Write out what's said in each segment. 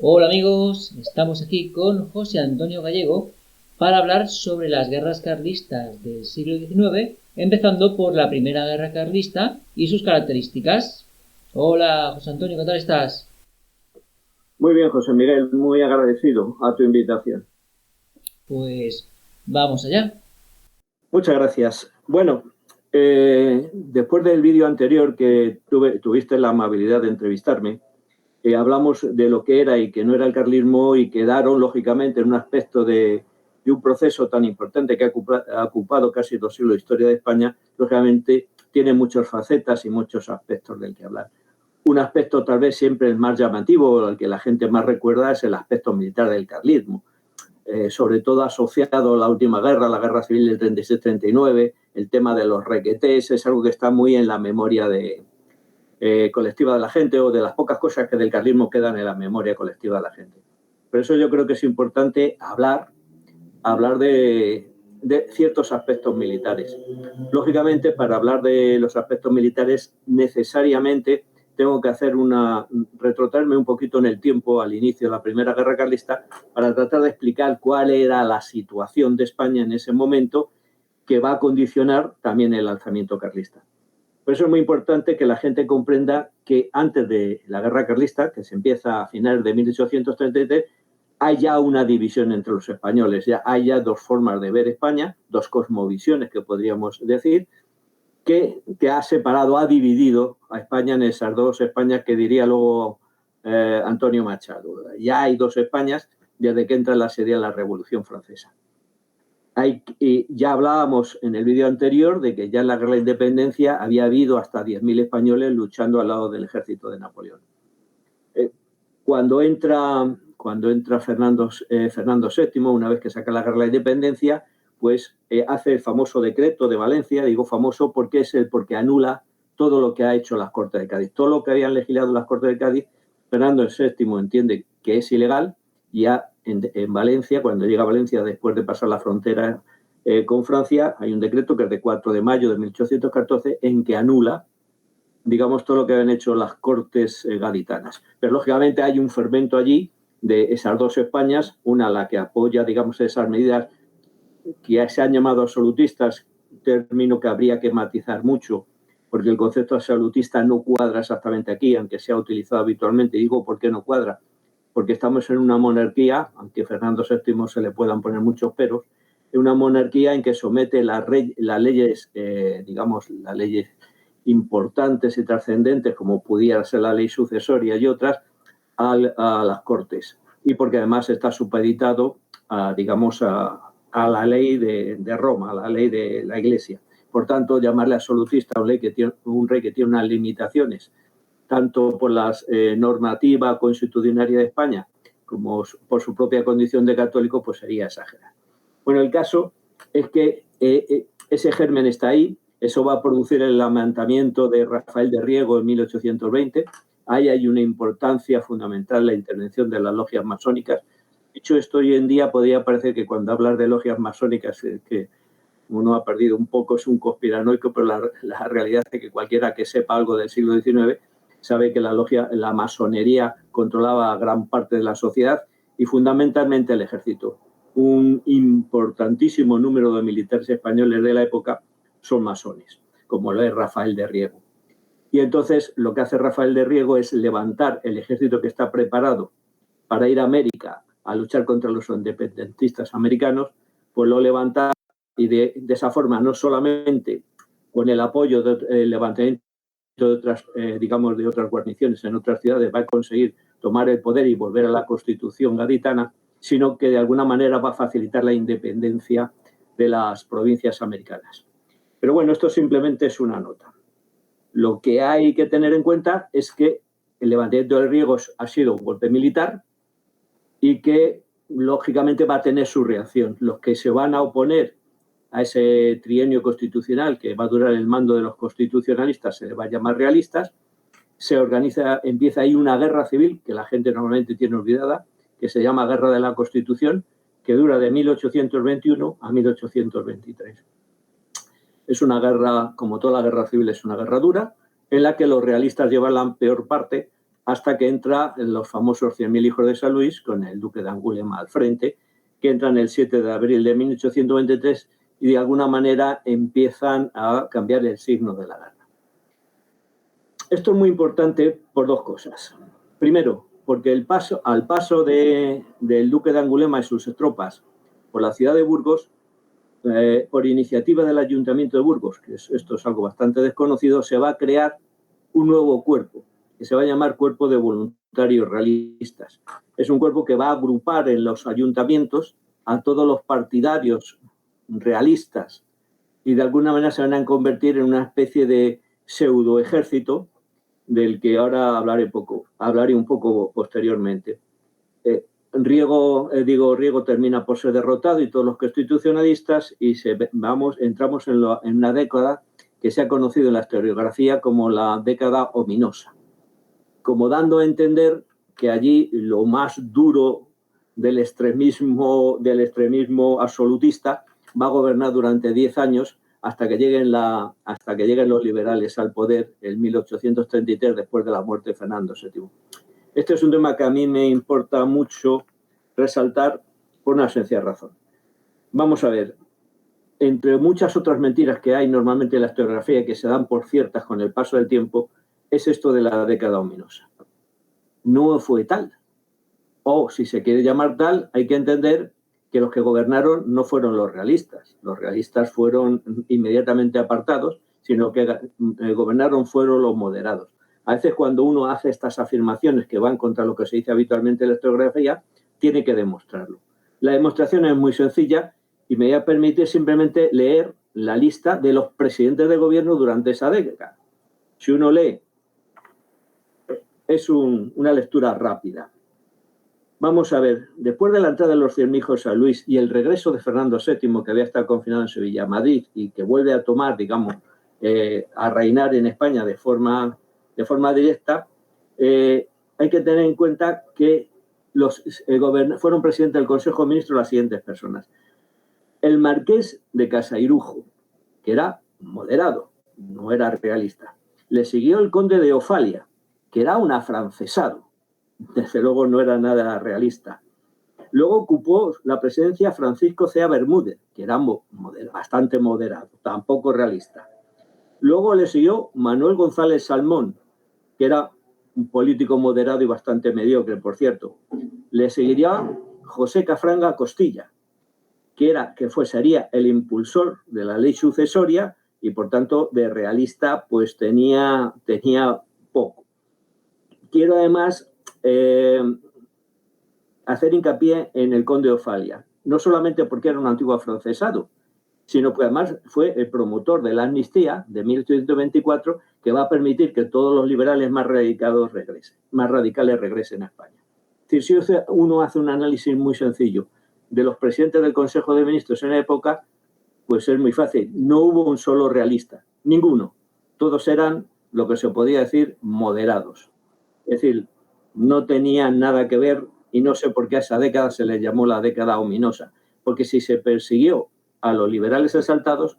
Hola amigos, estamos aquí con José Antonio Gallego para hablar sobre las guerras carlistas del siglo XIX, empezando por la Primera Guerra Carlista y sus características. Hola José Antonio, ¿qué tal estás? Muy bien, José Miguel, muy agradecido a tu invitación. Pues vamos allá. Muchas gracias. Bueno, después del vídeo anterior que tuviste la amabilidad de entrevistarme, hablamos de lo que era y que no era el carlismo y quedaron, lógicamente, en un aspecto de un proceso tan importante que ha ocupado casi 2 siglos de historia de España, lógicamente tiene muchas facetas y muchos aspectos del que hablar. Un aspecto tal vez siempre el más llamativo, el que la gente más recuerda, es el aspecto militar del carlismo. Sobre todo asociado a la última guerra, la guerra civil del 36-39, el tema de los requetés, es algo que está muy en la memoria colectiva de la gente, o de las pocas cosas que del carlismo quedan en la memoria colectiva de la gente. Por eso yo creo que es importante hablar de ciertos aspectos militares. Lógicamente, para hablar de los aspectos militares, necesariamente tengo que retrotraerme un poquito en el tiempo, al inicio de la Primera Guerra Carlista, para tratar de explicar cuál era la situación de España en ese momento, que va a condicionar también el alzamiento carlista. Por eso es muy importante que la gente comprenda que antes de la Guerra Carlista, que se empieza a finales de 1833, hay ya una división entre los españoles, ya hay ya dos formas de ver España, dos cosmovisiones que podríamos decir, que ha separado, ha dividido a España en esas dos Españas que diría luego Antonio Machado. Ya hay dos Españas desde que entra la serie de la Revolución Francesa. Ya hablábamos en el vídeo anterior de que ya en la guerra de la independencia había habido hasta 10.000 españoles luchando al lado del ejército de Napoleón. Eh, cuando entra Fernando VII, una vez que saca la guerra de la independencia, pues hace el famoso decreto de Valencia. Digo famoso porque porque anula todo lo que ha hecho las Cortes de Cádiz. Todo lo que habían legislado las Cortes de Cádiz, Fernando VII entiende que es ilegal. Ya en Valencia, cuando llega a Valencia después de pasar la frontera con Francia, hay un decreto que es de 4 de mayo de 1814 en que anula, digamos, todo lo que habían hecho las Cortes gaditanas. Pero lógicamente hay un fermento allí de esas dos Españas, una la que apoya, digamos, esas medidas que se han llamado absolutistas, término que habría que matizar mucho, porque el concepto absolutista no cuadra exactamente aquí, aunque se ha utilizado habitualmente. Digo, ¿por qué no cuadra? Porque estamos en una monarquía, aunque a Fernando VII se le puedan poner muchos peros, en una monarquía en que somete las leyes, digamos, las leyes importantes y trascendentes, como pudiera ser la ley sucesoria y otras, a las Cortes. Y porque además está supeditado, digamos, a la ley de Roma, a la ley de la Iglesia. Por tanto, llamarle absolutista a un rey que tiene unas limitaciones, tanto por la normativa constitucionaria de España como por su propia condición de católico, pues sería exagerar. Bueno, el caso es que ese germen está ahí. Eso va a producir el levantamiento de Rafael de Riego en 1820. Ahí hay una importancia fundamental la intervención de las logias masónicas. Dicho esto, hoy en día podría parecer que cuando hablas de logias masónicas, que uno ha perdido un poco, es un conspiranoico, pero la realidad es que cualquiera que sepa algo del siglo XIX sabe que la masonería controlaba gran parte de la sociedad y fundamentalmente el ejército. Un importantísimo número de militares españoles de la época son masones, como lo es Rafael de Riego. Y entonces lo que hace Rafael de Riego es levantar el ejército que está preparado para ir a América a luchar contra los independentistas americanos, pues lo levanta, y de esa forma, no solamente con el apoyo del levantamiento de otras, digamos, de otras guarniciones en otras ciudades, va a conseguir tomar el poder y volver a la constitución gaditana, sino que de alguna manera va a facilitar la independencia de las provincias americanas. Pero bueno, esto simplemente es una nota. Lo que hay que tener en cuenta es que el levantamiento de Riego ha sido un golpe militar y que lógicamente va a tener su reacción. Los que se van a oponer a ese trienio constitucional que va a durar el mando de los constitucionalistas se les va a llamar realistas. Empieza ahí una guerra civil que la gente normalmente tiene olvidada, que se llama Guerra de la Constitución, que dura de 1821 a 1823. Es una guerra, como toda la guerra civil, es una guerra dura, en la que los realistas llevan la peor parte, hasta que entra en los famosos 100.000 hijos de San Luis, con el duque de Angulema al frente, que entran el 7 de abril de 1823 y de alguna manera empiezan a cambiar el signo de la guerra. Esto es muy importante por dos cosas. Primero, porque al paso del duque de Angulema y sus tropas por la ciudad de Burgos, por iniciativa del Ayuntamiento de Burgos, que esto es algo bastante desconocido, se va a crear un nuevo cuerpo, que se va a llamar Cuerpo de Voluntarios Realistas. Es un cuerpo que va a agrupar en los ayuntamientos a todos los partidarios realistas y de alguna manera se van a convertir en una especie de pseudo ejército del que ahora hablaré un poco posteriormente. Riego termina por ser derrotado y todos los constitucionalistas y entramos en una década que se ha conocido en la historiografía como la década ominosa, como dando a entender que allí lo más duro del extremismo absolutista va a gobernar durante 10 años hasta que lleguen los liberales al poder en 1833, después de la muerte de Fernando VII. Este es un tema que a mí me importa mucho resaltar por una sencilla razón. Vamos a ver, entre muchas otras mentiras que hay normalmente en la historiografía que se dan por ciertas con el paso del tiempo, es esto de la década ominosa. No fue tal. O, si se quiere llamar tal, hay que entender que los que gobernaron no fueron los realistas. Los realistas fueron inmediatamente apartados, sino que gobernaron fueron los moderados. A veces cuando uno hace estas afirmaciones que van contra lo que se dice habitualmente en la historiografía, tiene que demostrarlo. La demostración es muy sencilla y me voy a permitir simplemente leer la lista de los presidentes de gobierno durante esa década. Si uno lee, es una lectura rápida. Vamos a ver, después de la entrada de los 100.000 hijos de San Luis y el regreso de Fernando VII, que había estado confinado en Sevilla, a Madrid, y que vuelve a tomar, digamos, a reinar en España de forma directa, hay que tener en cuenta que fueron presidentes del Consejo de Ministros las siguientes personas. El marqués de Casairujo, que era moderado, no era realista. Le siguió el conde de Ofalia, que era un afrancesado. Desde luego no era nada realista. Luego ocupó la presidencia Francisco Cea Bermúdez, que era bastante moderado, tampoco realista. Luego le siguió Manuel González Salmón, que era un político moderado y bastante mediocre, por cierto. Le seguiría José Cafranga Costilla, que sería el impulsor de la ley sucesoria y, por tanto, de realista, pues tenía poco. Quiero, además, hacer hincapié en el conde de Ofalia, no solamente porque era un antiguo afrancesado, sino que además fue el promotor de la amnistía de 1824, que va a permitir que todos los liberales más radicales regresen a España. Es decir, si uno hace un análisis muy sencillo de los presidentes del Consejo de Ministros en la época, pues es muy fácil. No hubo un solo realista, ninguno. Todos eran lo que se podía decir moderados. Es decir, no tenían nada que ver y no sé por qué a esa década se les llamó la década ominosa. Porque si se persiguió a los liberales exaltados,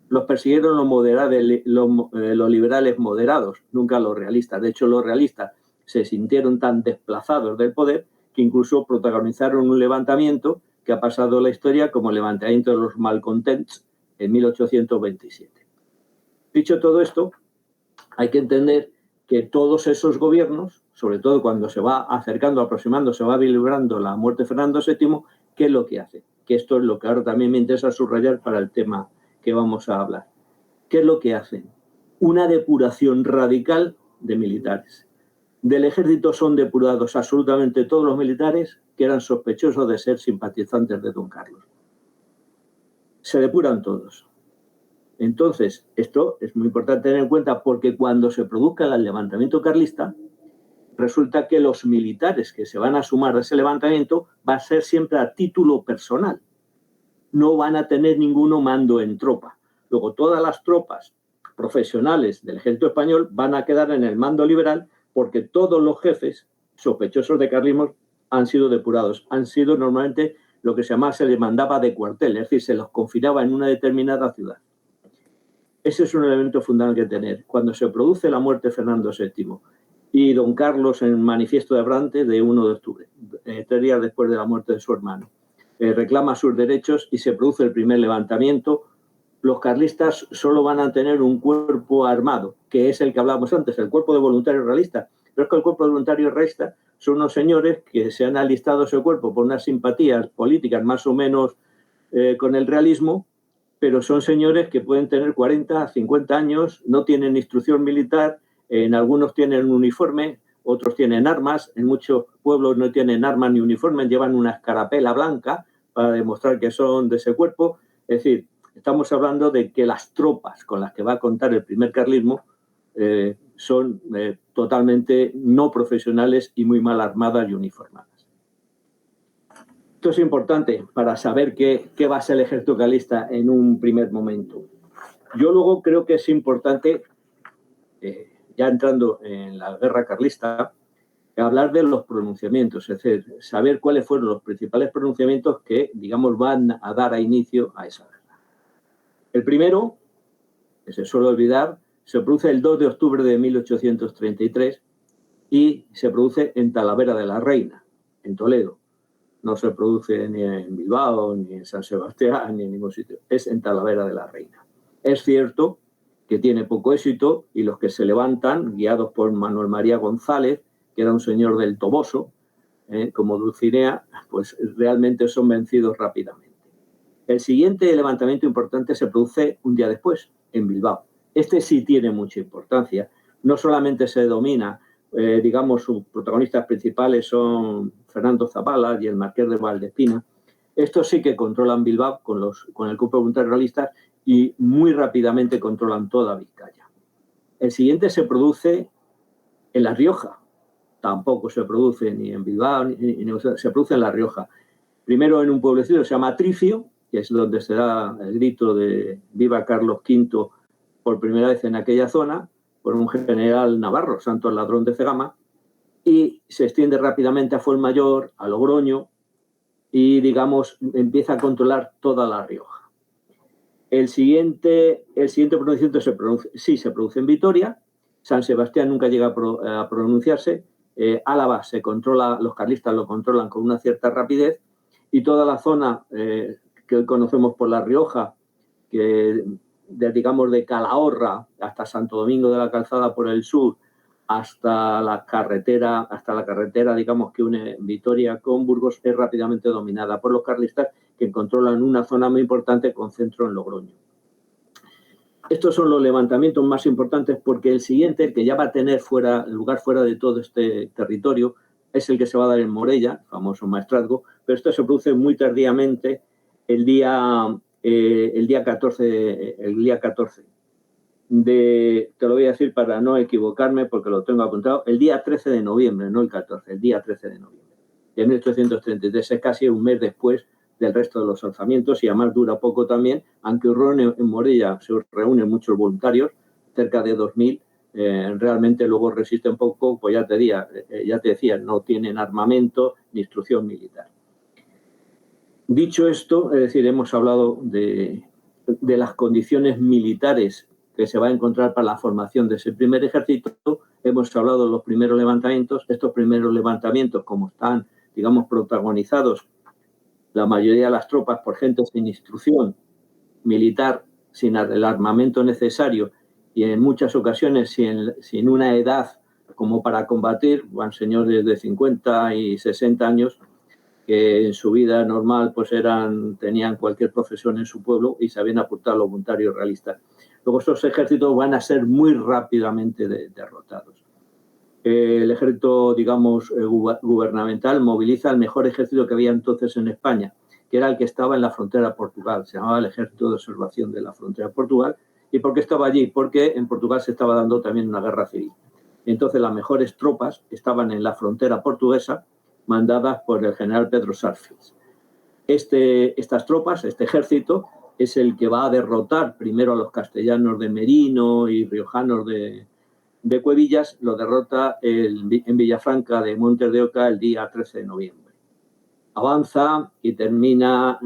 los persiguieron los liberales moderados, nunca los realistas. De hecho, los realistas se sintieron tan desplazados del poder que incluso protagonizaron un levantamiento que ha pasado a la historia como el levantamiento de los malcontents en 1827. Dicho todo esto, hay que entender que todos esos gobiernos, sobre todo cuando se va aproximando, se va vislumbrando la muerte de Fernando VII, ¿qué es lo que hace? Que esto es lo que ahora también me interesa subrayar para el tema que vamos a hablar. ¿Qué es lo que hacen? Una depuración radical de militares. Del ejército son depurados absolutamente todos los militares que eran sospechosos de ser simpatizantes de don Carlos. Se depuran todos. Entonces, esto es muy importante tener en cuenta porque cuando se produzca el levantamiento carlista, resulta que los militares que se van a sumar a ese levantamiento va a ser siempre a título personal. No van a tener ninguno mando en tropa. Luego, todas las tropas profesionales del ejército español van a quedar en el mando liberal porque todos los jefes sospechosos de carlismo han sido depurados. Han sido normalmente lo que se les mandaba de cuartel, es decir, se los confinaba en una determinada ciudad. Ese es un elemento fundamental que tener. Cuando se produce la muerte de Fernando VII y don Carlos en Manifiesto de Abrantes de 1 de octubre, 3 días después de la muerte de su hermano. Reclama sus derechos y se produce el primer levantamiento. Los carlistas solo van a tener un cuerpo armado, que es el que hablábamos antes, el cuerpo de voluntarios realistas. Pero es que el cuerpo de voluntarios realistas son unos señores que se han alistado a ese cuerpo por unas simpatías políticas más o menos con el realismo, pero son señores que pueden tener 40, 50 años, no tienen instrucción militar, en algunos tienen un uniforme, otros tienen armas, en muchos pueblos no tienen armas ni uniformes, llevan una escarapela blanca para demostrar que son de ese cuerpo. Es decir, estamos hablando de que las tropas con las que va a contar el primer carlismo son totalmente no profesionales y muy mal armadas y uniformadas. Esto es importante para saber qué va a ser el ejército carlista en un primer momento. Yo luego creo que es importante, ya entrando en la guerra carlista, hablar de los pronunciamientos, es decir, saber cuáles fueron los principales pronunciamientos que, digamos, van a dar a inicio a esa guerra. El primero, que se suele olvidar, se produce el 2 de octubre de 1833 y se produce en Talavera de la Reina, en Toledo. No se produce ni en Bilbao, ni en San Sebastián, ni en ningún sitio. Es en Talavera de la Reina. Es cierto que tiene poco éxito y los que se levantan, guiados por Manuel María González, que era un señor del Toboso, como Dulcinea, pues realmente son vencidos rápidamente. El siguiente levantamiento importante se produce un día después, en Bilbao. Este sí tiene mucha importancia. No solamente se domina, digamos, sus protagonistas principales son Fernando Zabala y el Marqués de Valdespina. Estos sí que controlan Bilbao con el grupo de voluntarios realistas y muy rápidamente controlan toda Vizcaya. El siguiente se produce en La Rioja. Tampoco se produce ni en Bilbao, se produce en La Rioja. Primero en un pueblecito que se llama Tricio, que es donde se da el grito de Viva Carlos V por primera vez en aquella zona, por un general navarro, Santos Ladrón de Cegama, y se extiende rápidamente a Fuenmayor, a Logroño, y, digamos, empieza a controlar toda La Rioja. El siguiente pronunciamiento se produce en Vitoria. San Sebastián nunca llega a pronunciarse. Álava se controla, los carlistas lo controlan con una cierta rapidez, y toda la zona que hoy conocemos por La Rioja, digamos de Calahorra hasta Santo Domingo de la Calzada por el sur, hasta la carretera, digamos, que une Vitoria con Burgos, es rápidamente dominada por los carlistas, que controlan una zona muy importante con centro en Logroño. Estos son los levantamientos más importantes, porque el siguiente, el que ya va a tener lugar fuera de todo este territorio, es el que se va a dar en Morella, el famoso maestrazgo, pero esto se produce muy tardíamente el día 14. Te lo voy a decir para no equivocarme porque lo tengo apuntado, el día 13 de noviembre, no el 14, el día 13 de noviembre de 1833, es casi un mes después del resto de los alzamientos y además dura poco también, aunque en Morella se reúnen muchos voluntarios, cerca de 2000, realmente luego resisten poco, pues ya te decía, no tienen armamento ni instrucción militar. Dicho esto, es decir, hemos hablado de las condiciones militares que se va a encontrar para la formación de ese primer ejército. Hemos hablado de los primeros levantamientos. Estos primeros levantamientos, como están, digamos, protagonizados la mayoría de las tropas por gente sin instrucción militar, sin el armamento necesario y en muchas ocasiones sin una edad como para combatir, van señores de 50 y 60 años que en su vida normal pues tenían cualquier profesión en su pueblo y sabían aportar a los voluntarios realistas. Luego estos ejércitos van a ser muy rápidamente derrotados. El ejército, digamos, gubernamental moviliza el mejor ejército que había entonces en España, que era el que estaba en la frontera de Portugal. Se llamaba el Ejército de Observación de la Frontera de Portugal. ¿Y por qué estaba allí? Porque en Portugal se estaba dando también una guerra civil. Entonces las mejores tropas estaban en la frontera portuguesa, mandadas por el general Pedro Sarfis. Estas tropas, este ejército, es el que va a derrotar primero a los castellanos de Merino y riojanos de Cuevillas, lo derrota en Villafranca de Montes de Oca el día 13 de noviembre. Avanza y termina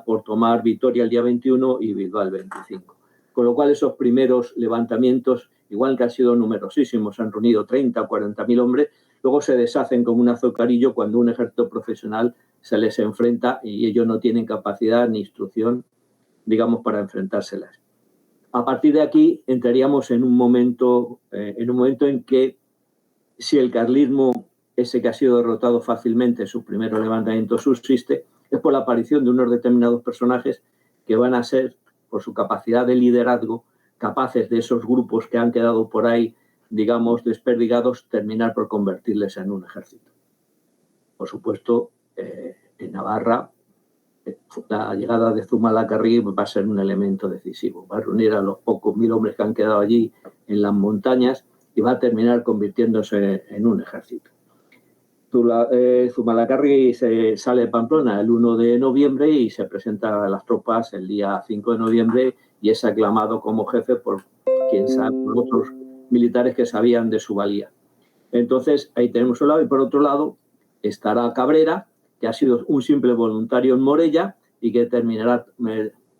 por tomar Vitoria el día 21 y Bilbao el 25. Con lo cual esos primeros levantamientos igual que han sido numerosísimos, han reunido 30 o 40.000 hombres, luego se deshacen como un azucarillo cuando un ejército profesional se les enfrenta y ellos no tienen capacidad ni instrucción, digamos, para enfrentárselas. A partir de aquí entraríamos en un momento en que, si el carlismo, ese que ha sido derrotado fácilmente, su primer levantamiento subsiste, es por la aparición de unos determinados personajes que van a ser, por su capacidad de liderazgo, capaces de esos grupos que han quedado por ahí, digamos, desperdigados, terminar por convertirles en un ejército. Por supuesto, en Navarra, la llegada de Zumalacárregui va a ser un elemento decisivo. Va a reunir a los pocos mil hombres que han quedado allí en las montañas y va a terminar convirtiéndose en un ejército. Zumalacárregui sale de Pamplona el 1 de noviembre y se presenta a las tropas el día 5 de noviembre y es aclamado como jefe por quien sabe, por otros militares que sabían de su valía. Entonces, ahí tenemos un lado, y por otro lado estará Cabrera, que ha sido un simple voluntario en Morella y que terminará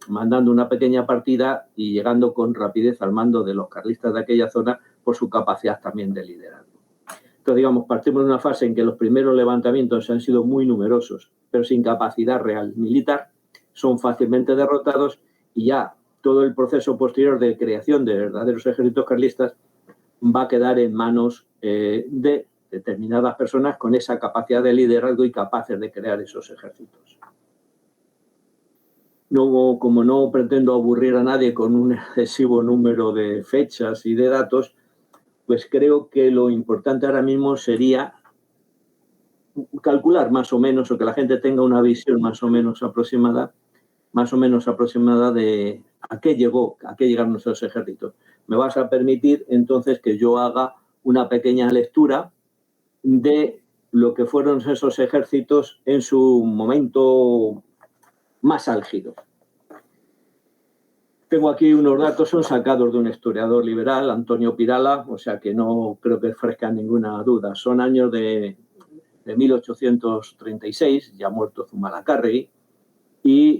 mandando una pequeña partida y llegando con rapidez al mando de los carlistas de aquella zona por su capacidad también de liderazgo. Entonces, digamos, partimos de una fase en que los primeros levantamientos han sido muy numerosos, pero sin capacidad real militar, son fácilmente derrotados y ya todo el proceso posterior de creación de verdaderos ejércitos carlistas va a quedar en manos de determinadas personas con esa capacidad de liderazgo y capaces de crear esos ejércitos. Luego, como no pretendo aburrir a nadie con un excesivo número de fechas y de datos, pues creo que lo importante ahora mismo sería calcular más o menos, o que la gente tenga una visión más o menos aproximada de a qué llegaron nuestros ejércitos. Me vas a permitir entonces que yo haga una pequeña lectura de lo que fueron esos ejércitos en su momento más álgido. Tengo aquí unos datos, son sacados de un historiador liberal, Antonio Pirala, o sea que no creo que ofrezca ninguna duda. Son años de 1836, ya muerto Zumalacárregui,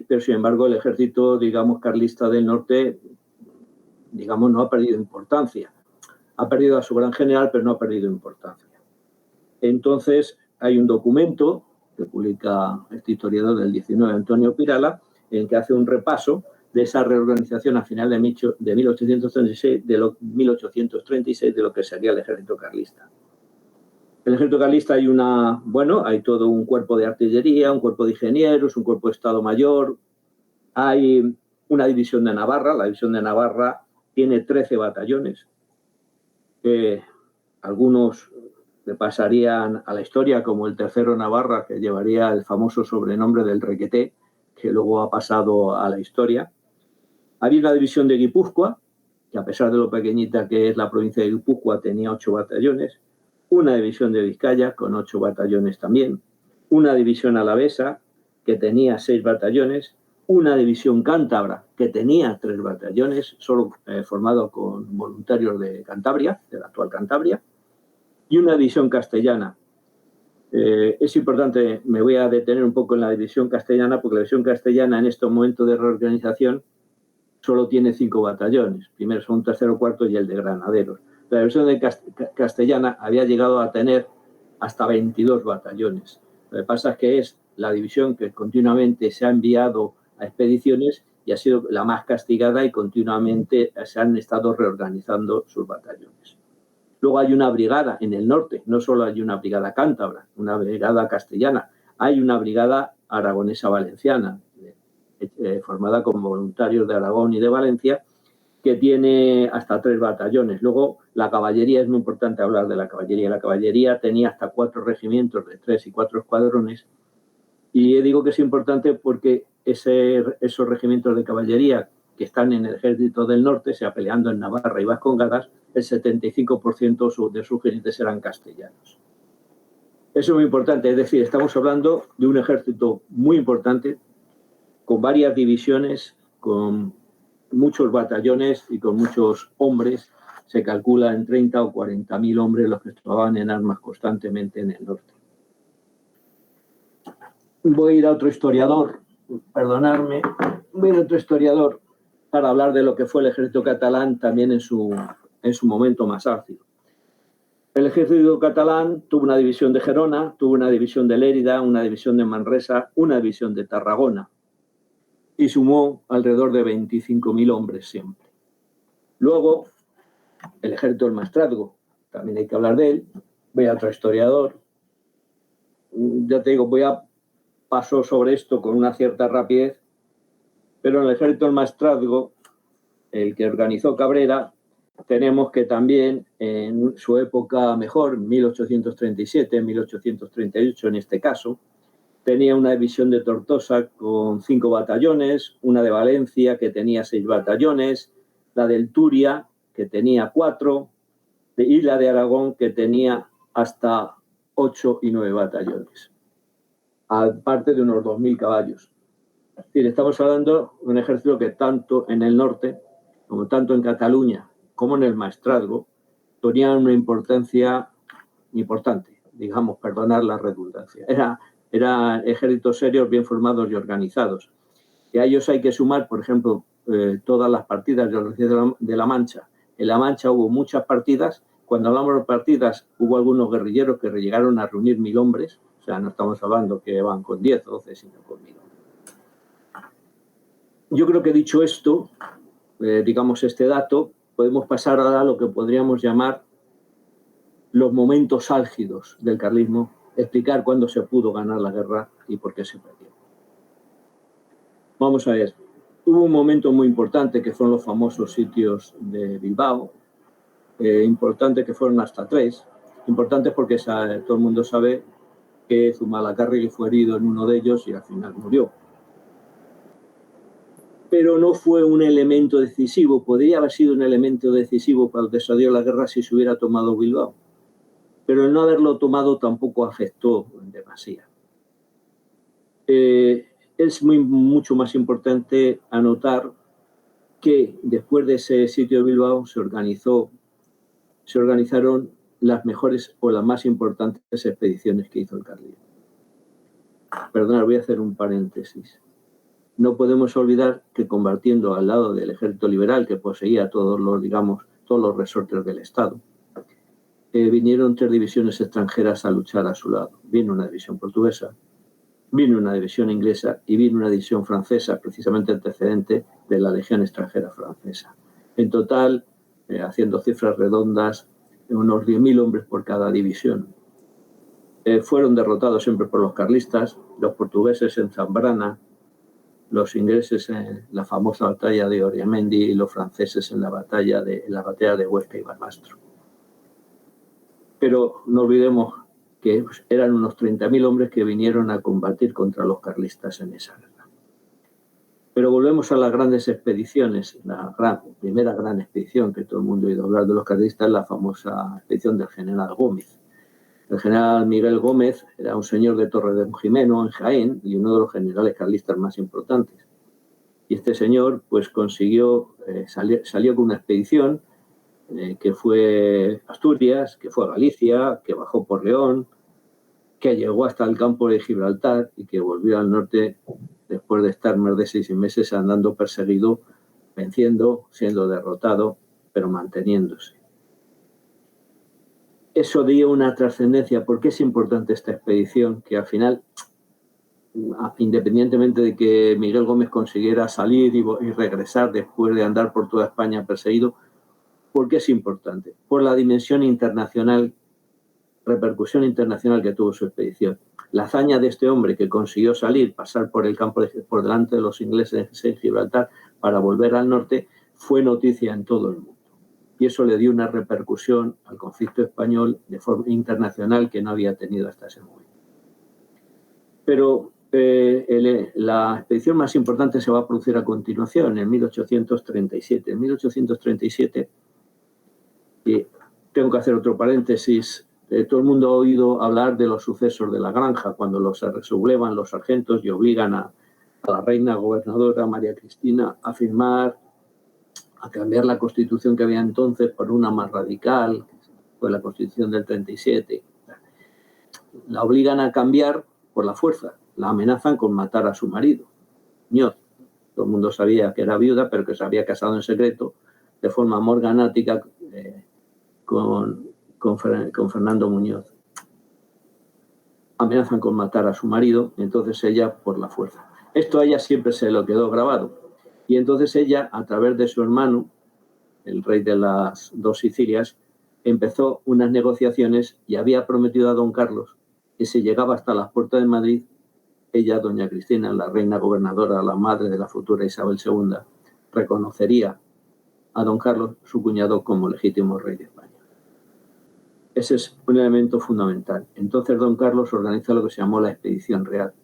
pero sin embargo el ejército, digamos, carlista del norte, digamos, no ha perdido importancia. Ha perdido a su gran general, pero no ha perdido importancia. Entonces, hay un documento que publica este historiador del 19, Antonio Pirala, en que hace un repaso de esa reorganización a final de 1836, de lo que sería el ejército carlista. El ejército carlista hay todo un cuerpo de artillería, un cuerpo de ingenieros, un cuerpo de Estado Mayor, hay una división de Navarra, la división de Navarra tiene 13 batallones, algunos le pasarían a la historia como el tercero Navarra, que llevaría el famoso sobrenombre del Requeté, que luego ha pasado a la historia. Había una división de Guipúzcoa, que a pesar de lo pequeñita que es la provincia de Guipúzcoa, tenía 8 batallones. Una división de Vizcaya, con 8 batallones también. Una división alavesa, que tenía 6 batallones. Una división cántabra, que tenía 3 batallones, solo formado con voluntarios de Cantabria, de la actual Cantabria. Y una división castellana. Es importante, me voy a detener un poco en la división castellana, porque la división castellana en este momento de reorganización solo tiene 5 batallones. Primero, segundo, tercero, cuarto y el de granaderos. La división de castellana había llegado a tener hasta 22 batallones. Lo que pasa es que es la división que continuamente se ha enviado a expediciones y ha sido la más castigada y continuamente se han estado reorganizando sus batallones. Luego hay una brigada en el norte, no solo hay una brigada cántabra, una brigada castellana, hay una brigada aragonesa valenciana, formada con voluntarios de Aragón y de Valencia, que tiene hasta 3 batallones. Luego, la caballería, es muy importante hablar de la caballería. La caballería tenía hasta 4 regimientos de 3 y 4 escuadrones. Y digo que es importante porque esos regimientos de caballería que están en el ejército del norte, sea peleando en Navarra y Vascongadas, el 75% de sus jinetes eran castellanos. Eso es muy importante, es decir, estamos hablando de un ejército muy importante, con varias divisiones, con muchos batallones y con muchos hombres. Se calcula en 30 o 40.000 hombres los que estaban en armas constantemente en el norte. Voy a ir a otro historiador, para hablar de lo que fue el ejército catalán también en su en su momento más álgido. El ejército catalán tuvo una división de Gerona, tuvo una división de Lérida, una división de Manresa, una división de Tarragona y sumó alrededor de 25.000 hombres siempre. Luego, el ejército del Maestrazgo, también hay que hablar de él, voy a otro historiador. Ya te digo, paso sobre esto con una cierta rapidez, pero en el ejército del Maestrazgo, el que organizó Cabrera, tenemos que también en su época mejor, 1837, 1838 en este caso, tenía una división de Tortosa con 5 batallones, una de Valencia que tenía 6 batallones, la del Turia que tenía 4 y la de Aragón que tenía hasta 8 y 9 batallones, aparte de unos 2.000 caballos. Es decir, estamos hablando de un ejército que tanto en el norte como tanto en Cataluña como en el Maestrazgo, tenían una importancia importante, digamos, perdonar la redundancia. Eran ejércitos serios, bien formados y organizados. Y a ellos hay que sumar, por ejemplo, todas las partidas de la Mancha. En la Mancha hubo muchas partidas. Cuando hablamos de partidas, hubo algunos guerrilleros que llegaron a reunir 1.000 hombres. O sea, no estamos hablando que van con 10 o 12, sino con 1.000 hombres. Yo creo que dicho esto, digamos este dato, podemos pasar ahora a lo que podríamos llamar los momentos álgidos del carlismo, explicar cuándo se pudo ganar la guerra y por qué se perdió. Vamos a ver, hubo un momento muy importante que fueron los famosos sitios de Bilbao, importante que fueron hasta 3, importantes porque todo el mundo sabe que Zumalacárregui fue herido en uno de ellos y al final murió. Pero no fue un elemento decisivo. Podría haber sido un elemento decisivo para el desarrollo de la guerra si se hubiera tomado Bilbao. Pero el no haberlo tomado tampoco afectó demasiado. Es mucho más importante anotar que después de ese sitio de Bilbao se organizaron las mejores o las más importantes expediciones que hizo el carlismo. Perdonad, voy a hacer un paréntesis. No podemos olvidar que combatiendo al lado del ejército liberal que poseía todos los resortes del Estado, vinieron 3 divisiones extranjeras a luchar a su lado. Vino una división portuguesa, vino una división inglesa y vino una división francesa, precisamente antecedente de la Legión extranjera francesa. En total, haciendo cifras redondas, unos 10.000 hombres por cada división. Fueron derrotados siempre por los carlistas, los portugueses en Zambrana, los ingleses en la famosa batalla de Oriamendi y los franceses en la batalla de Huesca y Barbastro. Pero no olvidemos que eran unos 30.000 hombres que vinieron a combatir contra los carlistas en esa guerra. Pero volvemos a las grandes expediciones. La primera gran expedición que todo el mundo ha oído hablar de los carlistas es la famosa expedición del general Gómez. El general Miguel Gómez era un señor de Torredemjimeno, en Jaén, y uno de los generales carlistas más importantes. Y este señor pues consiguió, salió con una expedición que fue a Asturias, que fue a Galicia, que bajó por León, que llegó hasta el campo de Gibraltar y que volvió al norte después de estar más de 6 meses andando perseguido, venciendo, siendo derrotado, pero manteniéndose. Eso dio una trascendencia. ¿Por qué es importante esta expedición? Que al final, independientemente de que Miguel Gómez consiguiera salir y regresar después de andar por toda España perseguido, ¿por qué es importante? Por la dimensión internacional, repercusión internacional que tuvo su expedición. La hazaña de este hombre que consiguió salir, pasar por el campo, por delante de los ingleses en Gibraltar para volver al norte, fue noticia en todo el mundo. Y eso le dio una repercusión al conflicto español de forma internacional que no había tenido hasta ese momento. Pero la expedición más importante se va a producir a continuación, en 1837. En 1837, y tengo que hacer otro paréntesis, todo el mundo ha oído hablar de los sucesos de la Granja, cuando se sublevan los sargentos y obligan a la reina gobernadora María Cristina a firmar, a cambiar la constitución que había entonces por una más radical, que fue la constitución del 37. La obligan a cambiar por la fuerza, la amenazan con matar a su marido, Ñot. Todo el mundo sabía que era viuda, pero que se había casado en secreto, de forma morganática, con Fernando Muñoz. Amenazan con matar a su marido, y entonces ella por la fuerza. Esto a ella siempre se lo quedó grabado. Y entonces ella, a través de su hermano, el rey de las dos Sicilias, empezó unas negociaciones y había prometido a don Carlos que si llegaba hasta las puertas de Madrid, ella, doña Cristina, la reina gobernadora, la madre de la futura Isabel II, reconocería a don Carlos, su cuñado, como legítimo rey de España. Ese es un elemento fundamental. Entonces don Carlos organiza lo que se llamó la expedición real.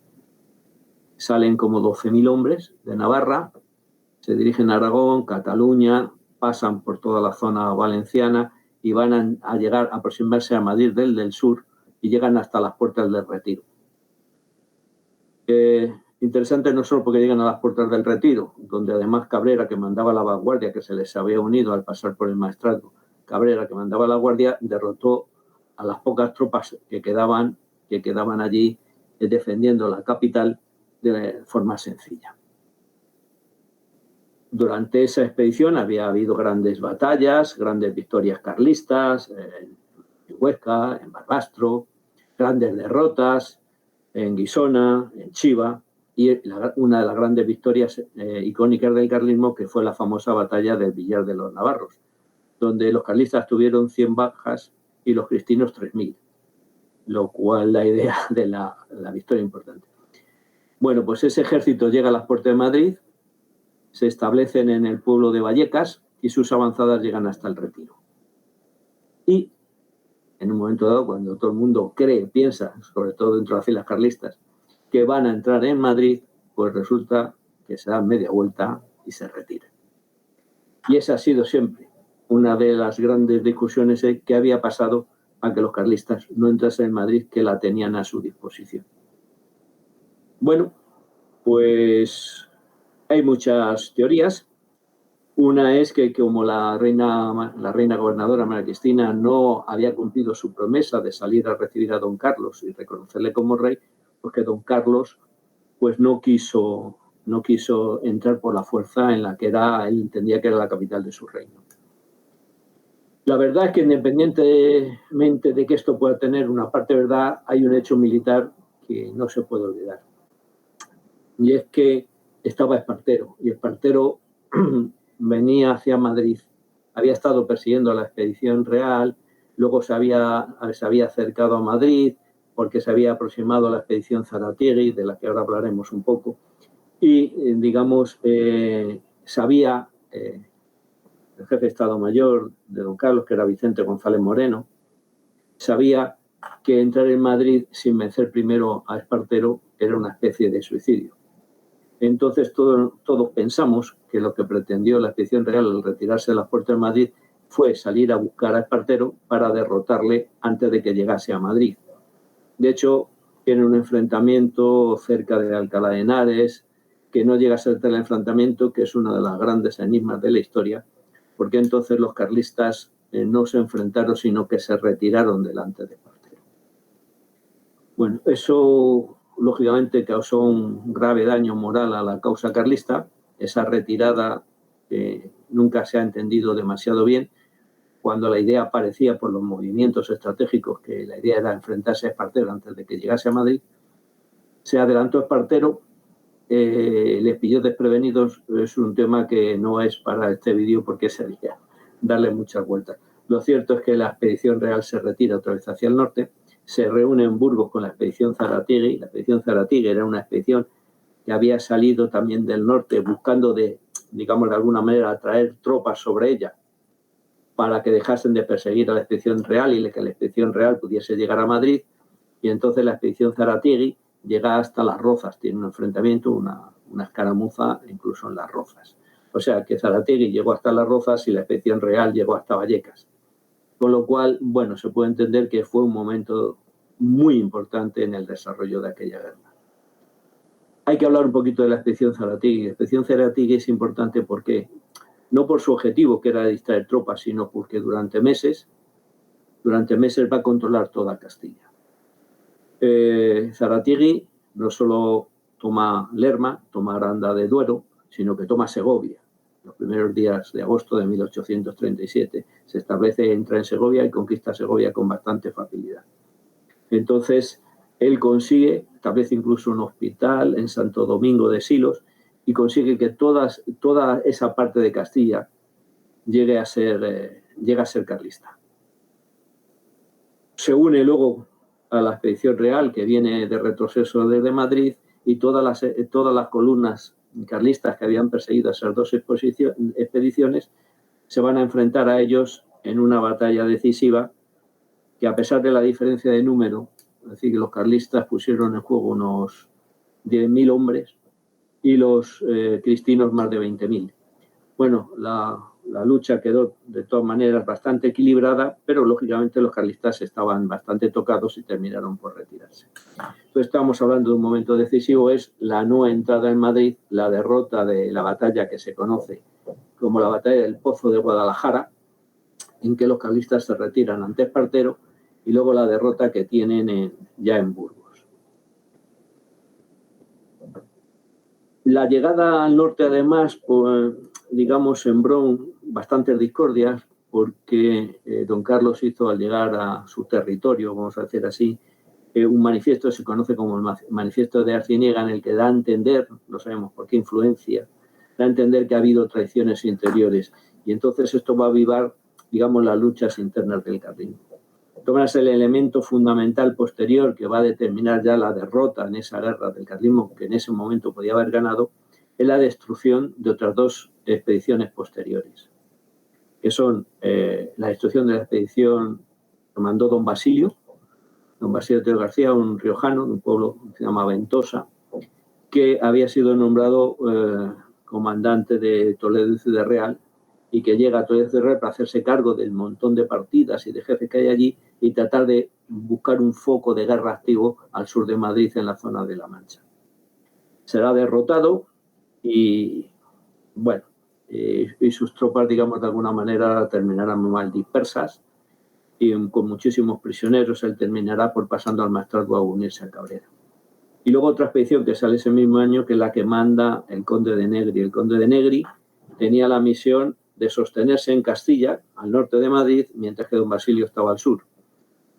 Salen como 12.000 hombres de Navarra, se dirigen a Aragón, Cataluña, pasan por toda la zona valenciana y van a llegar a aproximarse a Madrid del sur y llegan hasta las puertas del Retiro. Interesante no solo porque llegan a las puertas del Retiro, donde además Cabrera, que mandaba la vanguardia, que se les había unido al pasar por el Maestrazgo, Cabrera, que mandaba la guardia, derrotó a las pocas tropas que quedaban allí defendiendo la capital de forma sencilla. Durante esa expedición había habido grandes batallas, grandes victorias carlistas, en Huesca, en Barbastro, grandes derrotas en Guisona, en Chiva, y una de las grandes victorias icónicas del carlismo, que fue la famosa batalla del Villar de los Navarros, donde los carlistas tuvieron 100 bajas y los cristinos 3.000, lo cual la idea de la victoria importante. Bueno, pues ese ejército llega a las puertas de Madrid, se establecen en el pueblo de Vallecas y sus avanzadas llegan hasta el Retiro. Y en un momento dado, cuando todo el mundo piensa, sobre todo dentro de las filas carlistas, que van a entrar en Madrid, pues resulta que se dan media vuelta y se retiran. Y esa ha sido siempre una de las grandes discusiones que había pasado a que los carlistas no entrasen en Madrid, que la tenían a su disposición. Bueno, pues hay muchas teorías. Una es que como la reina gobernadora María Cristina no había cumplido su promesa de salir a recibir a don Carlos y reconocerle como rey, pues que don Carlos pues no quiso entrar por la fuerza en la que él entendía que era la capital de su reino. La verdad es que independientemente de que esto pueda tener una parte de verdad, hay un hecho militar que no se puede olvidar. Y es que estaba Espartero, y Espartero venía hacia Madrid, había estado persiguiendo a la expedición real, luego se había acercado a Madrid porque se había aproximado a la expedición Zaratiegui, de la que ahora hablaremos un poco, y digamos, sabía el jefe de Estado Mayor de don Carlos, que era Vicente González Moreno, sabía que entrar en Madrid sin vencer primero a Espartero era una especie de suicidio. Entonces todos pensamos que lo que pretendió la expedición real al retirarse de las puertas de Madrid fue salir a buscar a Espartero para derrotarle antes de que llegase a Madrid. De hecho, tiene un enfrentamiento cerca de Alcalá de Henares, que no llega a ser el enfrentamiento, que es uno de los grandes enigmas de la historia, porque entonces los carlistas no se enfrentaron, sino que se retiraron delante de Espartero. Bueno, eso lógicamente causó un grave daño moral a la causa carlista, esa retirada que nunca se ha entendido demasiado bien, cuando la idea parecía por los movimientos estratégicos que la idea era enfrentarse a Espartero antes de que llegase a Madrid. Se adelantó Espartero, les pilló desprevenidos, es un tema que no es para este vídeo porque sería darle muchas vueltas. Lo cierto es que la expedición real se retira otra vez hacia el norte, se reúne en Burgos con la expedición Zaratiegui. La expedición Zaratiegui era una expedición que había salido también del norte buscando digamos de alguna manera, atraer tropas sobre ella para que dejasen de perseguir a la expedición real y que la expedición real pudiese llegar a Madrid. Y entonces la expedición Zaratiegui llega hasta Las Rozas, tiene un enfrentamiento, una escaramuza incluso en Las Rozas. O sea que Zaratiegui llegó hasta Las Rozas y la expedición real llegó hasta Vallecas. Con lo cual, bueno, se puede entender que fue un momento muy importante en el desarrollo de aquella guerra. Hay que hablar un poquito de la expedición Zaratiegui. La expedición Zaratiegui es importante porque, no por su objetivo, que era distraer tropas, sino porque durante meses va a controlar toda Castilla. Zaratiegui no solo toma Lerma, toma Aranda de Duero, sino que toma Segovia. los primeros días de agosto de 1837. Se establece, entra en Segovia y conquista Segovia con bastante facilidad. Entonces, él consigue, establece incluso un hospital en Santo Domingo de Silos y consigue que toda esa parte de Castilla llegue a ser carlista. Se une luego a la expedición real que viene de retroceso desde Madrid y todas las columnas carlistas que habían perseguido esas dos expediciones se van a enfrentar a ellos en una batalla decisiva que, a pesar de la diferencia de número, es decir, que los carlistas pusieron en juego unos 10.000 hombres y los cristinos más de 20.000. Bueno, la lucha quedó de todas maneras bastante equilibrada, pero lógicamente los carlistas estaban bastante tocados y terminaron por retirarse. Entonces estamos hablando de un momento decisivo, es la no entrada en Madrid, la derrota de la batalla que se conoce como la batalla del Pozo de Guadalajara, en que los carlistas se retiran ante Espartero, y luego la derrota que tienen ya en Burgos. La llegada al norte, además, pues, digamos, sembró bastantes discordias, porque don Carlos hizo, al llegar a su territorio, vamos a decir así, un manifiesto que se conoce como el Manifiesto de Arciniega, en el que da a entender, no sabemos por qué influencia, da a entender que ha habido traiciones interiores, y entonces esto va a avivar, digamos, las luchas internas del carlismo. Tomas el elemento fundamental posterior que va a determinar ya la derrota en esa guerra del carlismo, que en ese momento podía haber ganado, es la destrucción de otras dos expediciones posteriores, que son la destrucción de la expedición que mandó don Basilio Teo García, un riojano de un pueblo que se llama Ventosa, que había sido nombrado comandante de Toledo y Ciudad Real, y que llega a Toledo y Ciudad Real para hacerse cargo del montón de partidas y de jefes que hay allí y tratar de buscar un foco de guerra activo al sur de Madrid, en la zona de La Mancha. Será derrotado y, bueno, y sus tropas, digamos, de alguna manera terminarán mal dispersas, y con muchísimos prisioneros. Él terminará por pasando al Maestrazgo a unirse a Cabrera. Y luego otra expedición que sale ese mismo año, que es la que manda el conde de Negri. El conde de Negri tenía la misión de sostenerse en Castilla, al norte de Madrid, mientras que don Basilio estaba al sur.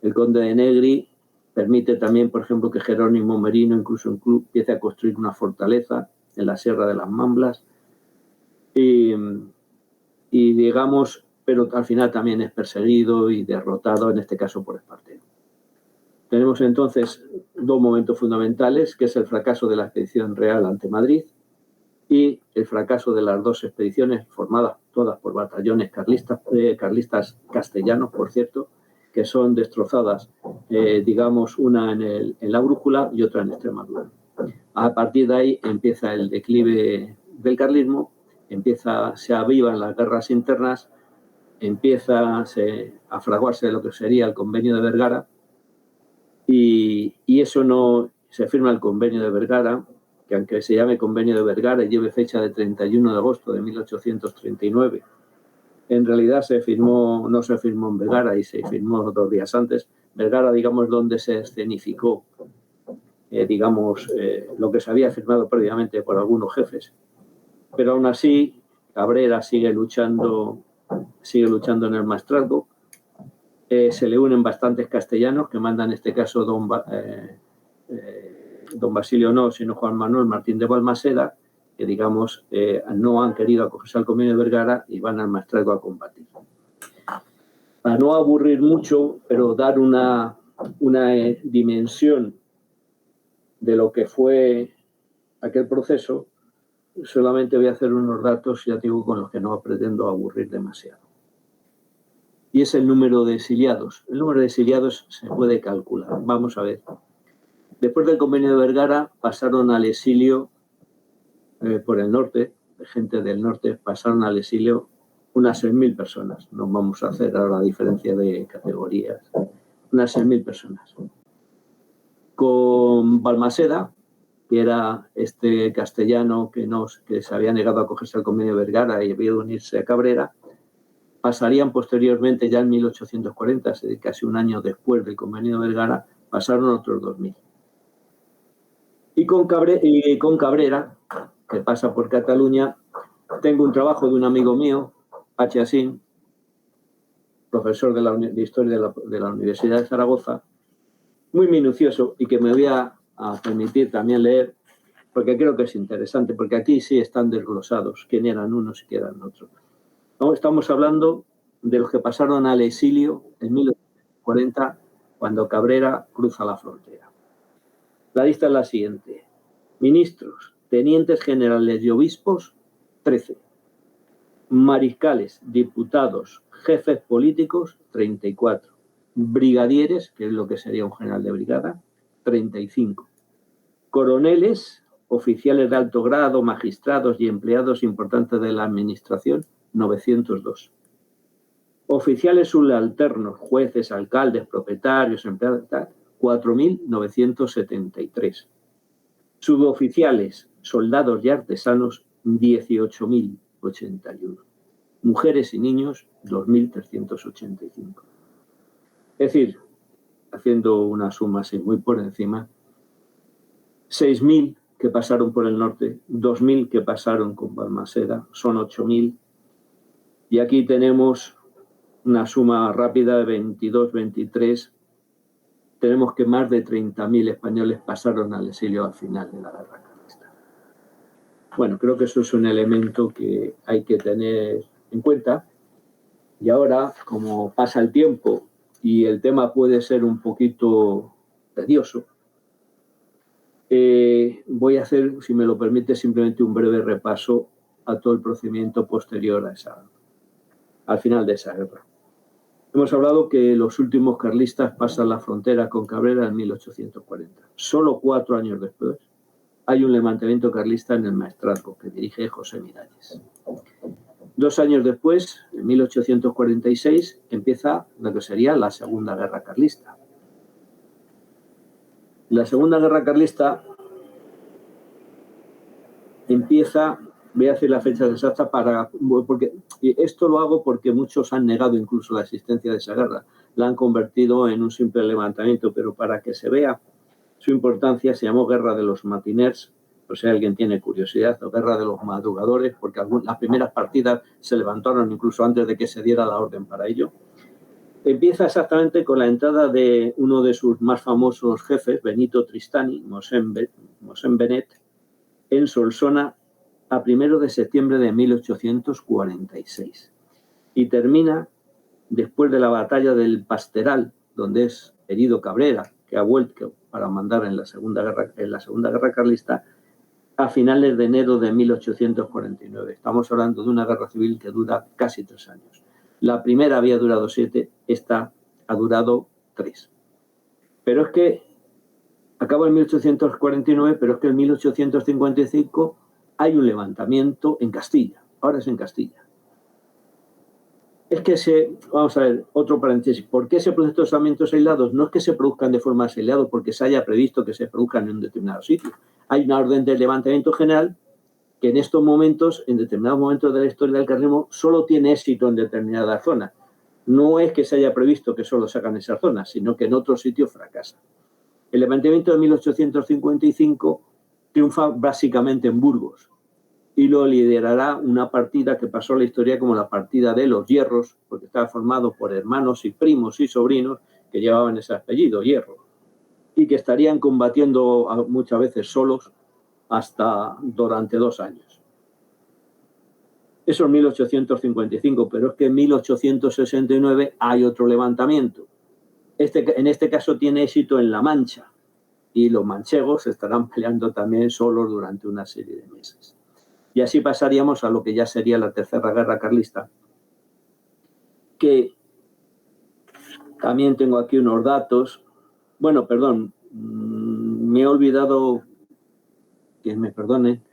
El conde de Negri permite también, por ejemplo, que Jerónimo Merino incluso empiece a construir una fortaleza en la Sierra de las Mamblas, y digamos, pero al final también es perseguido y derrotado, en este caso por Espartero. Tenemos entonces dos momentos fundamentales, que es el fracaso de la expedición real ante Madrid y el fracaso de las dos expediciones, formadas todas por batallones carlistas castellanos, por cierto, que son destrozadas, digamos, una en la Brújula y otra en Extremadura. A partir de ahí empieza el declive del carlismo, se avivan las guerras internas, empieza a fraguarse lo que sería el Convenio de Vergara, y eso no se firma el Convenio de Vergara, que aunque se llame Convenio de Vergara y lleve fecha de 31 de agosto de 1839, en realidad no se firmó en Vergara y se firmó 2 días antes. Vergara, digamos, donde se escenificó, lo que se había firmado previamente por algunos jefes. Pero aún así, Cabrera sigue luchando en el Maestrazgo. Se le unen bastantes castellanos, que manda en este caso don Basilio no, sino Juan Manuel Martín de Balmaseda, que digamos no han querido acogerse al Convenio de Vergara y van al Maestrazgo a combatir. Para no aburrir mucho, pero dar una dimensión de lo que fue aquel proceso, solamente voy a hacer unos datos, ya digo, con los que no pretendo aburrir demasiado. Y es el número de exiliados. El número de exiliados se puede calcular. Vamos a ver. Después del Convenio de Vergara pasaron al exilio por el norte, gente del norte, pasaron al exilio unas 6.000 personas. No vamos a hacer ahora la diferencia de categorías. Unas 6.000 personas. Con Balmaseda, que era este castellano que se había negado a acogerse al Convenio de Vergara y había de unirse a Cabrera, pasarían posteriormente, ya en 1840, casi un año después del Convenio de Vergara, pasaron otros 2.000. Y con Cabrera, que pasa por Cataluña, Tengo un trabajo de un amigo mío, H. Asin, profesor de Historia de la Universidad de Zaragoza, muy minucioso y que me voy a permitir también leer, porque creo que es interesante, porque aquí sí están desglosados quién eran unos y quién eran otros. ¿No? Estamos hablando de los que pasaron al exilio en 1940, cuando Cabrera cruza la frontera. La lista es la siguiente. Ministros, tenientes generales y obispos, 13. Mariscales, diputados, jefes políticos, 34. Brigadieres, que es lo que sería un general de brigada, 35. Coroneles, oficiales de alto grado, magistrados y empleados importantes de la administración, 902. Oficiales subalternos, jueces, alcaldes, propietarios, empleados, 4.973. Suboficiales, soldados y artesanos, 18.081. Mujeres y niños, 2.385. Es decir, haciendo una suma así muy por encima, 6.000 que pasaron por el norte, 2.000 que pasaron con Balmaseda, son 8.000. Y aquí tenemos una suma rápida de 22, 23. Tenemos que más de 30.000 españoles pasaron al exilio al final de la guerra carlista. Bueno, creo que eso es un elemento que hay que tener en cuenta. Y ahora, como pasa el tiempo y el tema puede ser un poquito tedioso, voy a hacer, si me lo permite, simplemente un breve repaso a todo el procedimiento posterior al final de esa guerra. Hemos hablado que los últimos carlistas pasan la frontera con Cabrera en 1840. Solo 4 años después hay un levantamiento carlista en el Maestrazgo que dirige José Miralles. 2 años después, en 1846, empieza lo que sería la Segunda Guerra Carlista. La Segunda Guerra Carlista empieza, voy a decir las fechas exactas porque esto lo hago porque muchos han negado incluso la existencia de esa guerra, la han convertido en un simple levantamiento, pero para que se vea su importancia se llamó Guerra de los Matiners, por si alguien tiene curiosidad, o Guerra de los Madrugadores, porque las primeras partidas se levantaron incluso antes de que se diera la orden para ello. Empieza exactamente con la entrada de uno de sus más famosos jefes, Benito Tristani, Mosén Benet, en Solsona a 1 de septiembre de 1846 y termina después de la batalla del Pasteral, donde es herido Cabrera, que ha vuelto para mandar en la Segunda Guerra Carlista, a finales de enero de 1849. Estamos hablando de una guerra civil que dura casi 3 años. La primera había durado 7, esta ha durado 3. Pero es que acaba en 1849, pero es que en 1855 hay un levantamiento en Castilla. Ahora es en Castilla. Es que vamos a ver, otro paréntesis. ¿Por qué se producen estos levantamientos aislados? No es que se produzcan de forma aislada porque se haya previsto que se produzcan en un determinado sitio. Hay una orden de levantamiento general que en estos momentos, en determinados momentos de la historia del carlismo, solo tiene éxito en determinadas zonas. No es que se haya previsto que solo se hagan en esas zonas, sino que en otros sitios fracasa. El levantamiento de 1855 triunfa básicamente en Burgos y lo liderará una partida que pasó a la historia como la partida de los Hierros, porque estaba formado por hermanos y primos y sobrinos que llevaban ese apellido, Hierro, y que estarían combatiendo muchas veces solos durante 2 años. Eso es 1855, pero es que en 1869 hay otro levantamiento. En este caso tiene éxito en La Mancha y los manchegos estarán peleando también solos durante una serie de meses. Y así pasaríamos a lo que ya sería la Tercera Guerra Carlista, que también tengo aquí unos datos. Bueno, perdón, me he olvidado, que me perdonen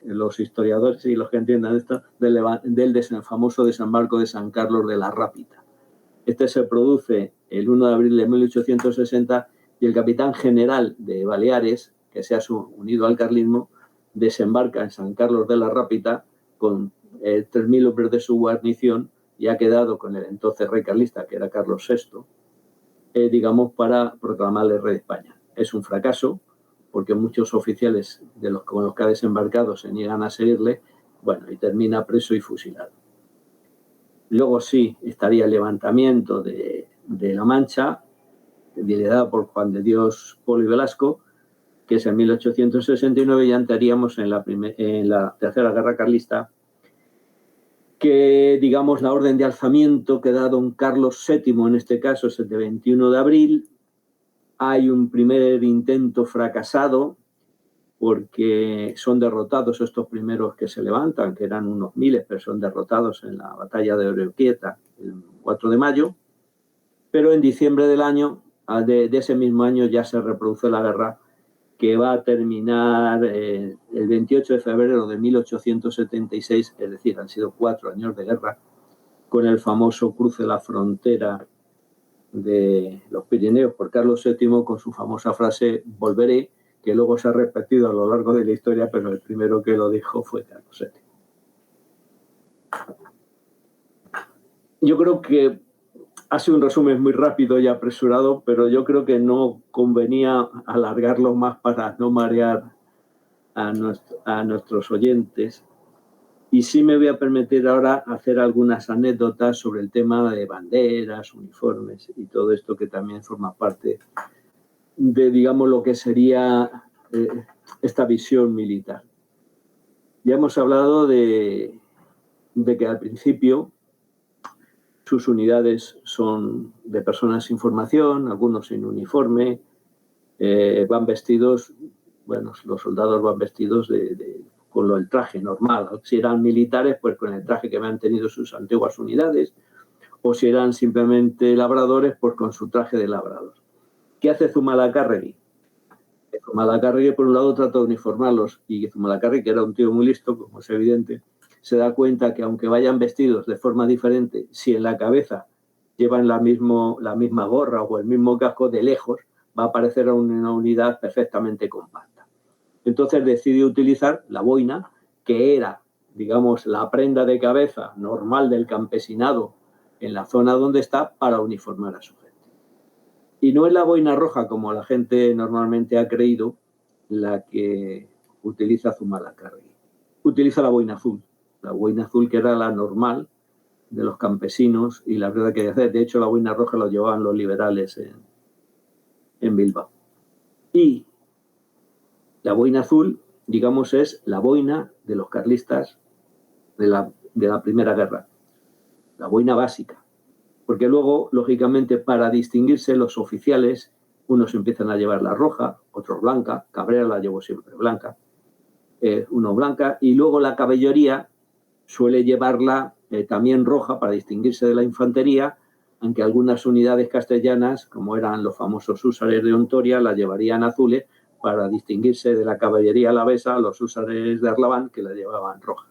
los historiadores y los que entiendan esto, del famoso desembarco de San Carlos de la Rápita. Este se produce el 1 de abril de 1860 y el capitán general de Baleares, que se ha unido al carlismo, desembarca en San Carlos de la Rápita con 3.000 hombres de su guarnición y ha quedado con el entonces rey carlista, que era Carlos VI, digamos, para proclamarle rey de España. Es un fracaso porque muchos oficiales con los que ha desembarcado se niegan a seguirle Bueno, y termina preso y fusilado. Luego sí estaría el levantamiento de La Mancha, liderado por Juan de Dios Polo y Velasco, que es en 1869, y ya entraríamos en la Tercera Guerra Carlista, que, digamos, la orden de alzamiento que da don Carlos VII, en este caso es el de 21 de abril. Hay un primer intento fracasado, porque son derrotados estos primeros que se levantan, que eran unos miles, pero son derrotados en la batalla de Orequieta el 4 de mayo, pero en diciembre de ese mismo año ya se reproduce la guerra, que va a terminar el 28 de febrero de 1876, es decir, han sido 4 años de guerra, con el famoso cruce de la frontera de los Pirineos por Carlos VII, con su famosa frase "volveré", que luego se ha repetido a lo largo de la historia, pero el primero que lo dijo fue Carlos VII. Yo creo que ha sido un resumen muy rápido y apresurado, pero yo creo que no convenía alargarlo más para no marear a nuestros oyentes. Y sí me voy a permitir ahora hacer algunas anécdotas sobre el tema de banderas, uniformes y todo esto, que también forma parte de, digamos, lo que sería esta visión militar. Ya hemos hablado de que al principio sus unidades son de personas sin formación, algunos sin uniforme, van vestidos, bueno, los soldados van vestidos con el traje normal. Si eran militares, pues con el traje que habían tenido sus antiguas unidades, o si eran simplemente labradores, pues con su traje de labrador. ¿Qué hace Zumalacárregui? Zumalacárregui, por un lado, trata de uniformarlos, y Zumalacárregui, que era un tío muy listo, como es evidente, se da cuenta que aunque vayan vestidos de forma diferente, si en la cabeza llevan la misma gorra o el mismo casco, de lejos va a parecer una unidad perfectamente compacta. Entonces decide utilizar la boina, que era, digamos, la prenda de cabeza normal del campesinado en la zona donde está, para uniformar a su gente. Y no es la boina roja, como la gente normalmente ha creído, la que utiliza Zumalacárregui. Utiliza la boina azul, que era la normal de los campesinos y la verdad que hacer. De hecho, la boina roja la llevaban los liberales en Bilbao. Y la boina azul, digamos, es la boina de los carlistas de la Primera Guerra, la boina básica. Porque luego, lógicamente, para distinguirse, los oficiales, unos empiezan a llevar la roja, otros blanca. Cabrera la llevó siempre blanca, uno blanca, y luego la caballería suele llevarla también roja para distinguirse de la infantería, aunque algunas unidades castellanas, como eran los famosos húsares de Ontoria, la llevarían azules para distinguirse de la caballería alavesa, los húsares de Arlabán, que la llevaban roja.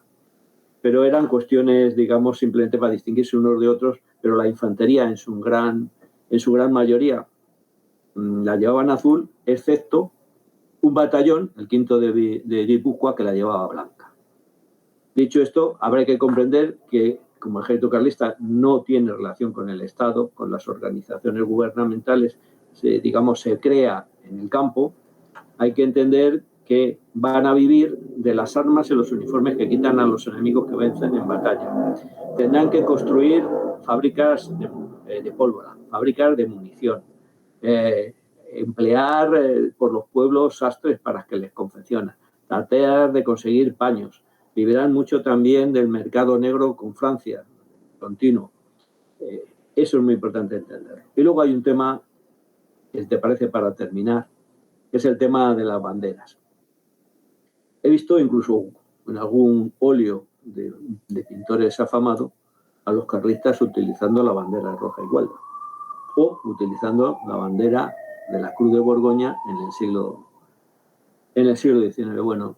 Pero eran cuestiones, digamos, simplemente para distinguirse unos de otros, pero la infantería en su gran mayoría la llevaban azul, excepto un batallón, el 5º de Guipúzcoa, que la llevaba blanca. Dicho esto, habrá que comprender que, como ejército carlista no tiene relación con el Estado, con las organizaciones gubernamentales, se crea en el campo. Hay que entender que van a vivir de las armas y los uniformes que quitan a los enemigos que vencen en batalla. Tendrán que construir fábricas de pólvora, fábricas de munición, emplear por los pueblos sastres para que les confeccionen, tratar de conseguir paños. Vivirán mucho también del mercado negro con Francia, continuo. Eso es muy importante entender. Y luego hay un tema que te parece para terminar, que es el tema de las banderas. He visto incluso en algún óleo de pintores afamados a los carlistas utilizando la bandera roja igual, o utilizando la bandera de la Cruz de Borgoña en el siglo XIX. Bueno,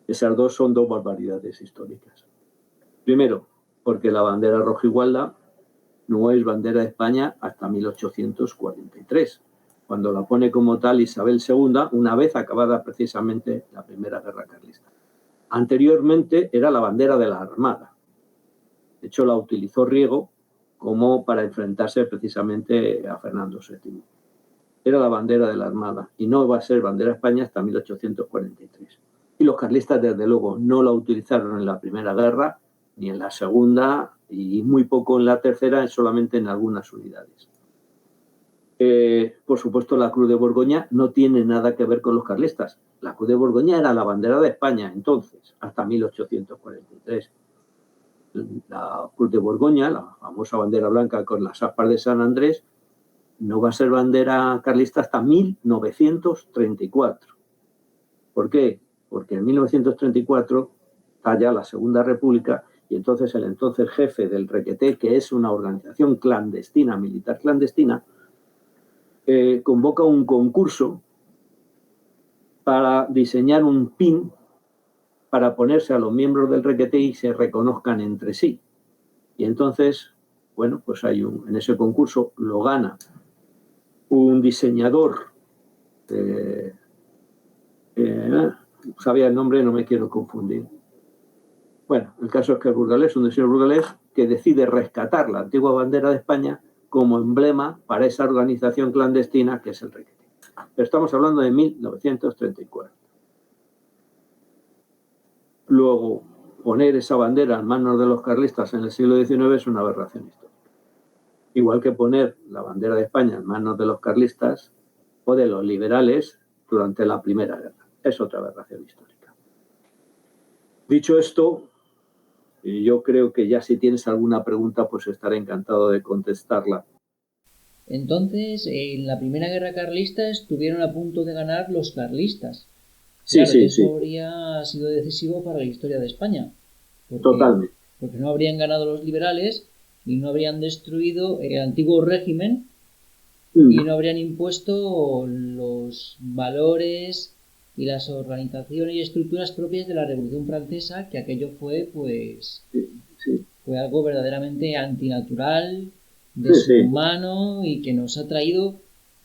esas dos son dos barbaridades históricas. Primero, porque la bandera roja igualda no es bandera de España hasta 1843, cuando la pone como tal Isabel II, una vez acabada precisamente la Primera Guerra Carlista. Anteriormente era la bandera de la Armada. De hecho, la utilizó Riego como para enfrentarse precisamente a Fernando VII. Era la bandera de la Armada y no va a ser bandera de España hasta 1843. Y los carlistas, desde luego, no la utilizaron en la Primera Guerra, ni en la Segunda, y muy poco en la Tercera, solamente en algunas unidades. Por supuesto, la Cruz de Borgoña no tiene nada que ver con los carlistas. La Cruz de Borgoña era la bandera de España entonces, hasta 1843. La Cruz de Borgoña, la famosa bandera blanca con las aspas de San Andrés, no va a ser bandera carlista hasta 1934. ¿Por qué? Porque en 1934 falla la Segunda República y entonces el entonces jefe del Requeté, que es una organización clandestina, militar clandestina, convoca un concurso para diseñar un pin para ponerse a los miembros del Requeté y se reconozcan entre sí. Y entonces, bueno, pues en ese concurso lo gana un diseñador, sabía el nombre, no me quiero confundir. Bueno, el caso es que Burgalés, un diseñador burgalés, que decide rescatar la antigua bandera de España como emblema para esa organización clandestina que es el Requeté. Pero estamos hablando de 1934. Luego, poner esa bandera en manos de los carlistas en el siglo XIX es una aberración histórica. Igual que poner la bandera de España en manos de los carlistas o de los liberales durante la Primera Guerra. Es otra aberración histórica. Dicho esto, yo creo que ya si tienes alguna pregunta, pues estaré encantado de contestarla. Entonces, en la Primera Guerra Carlista estuvieron a punto de ganar los carlistas. Sí, claro, sí, eso sí. habría sido decisivo para la historia de España. Totalmente. Porque no habrían ganado los liberales y no habrían destruido el antiguo régimen y no habrían impuesto los valores y las organizaciones y estructuras propias de la Revolución Francesa, que aquello fue, pues, fue algo verdaderamente antinatural, deshumano y que nos ha traído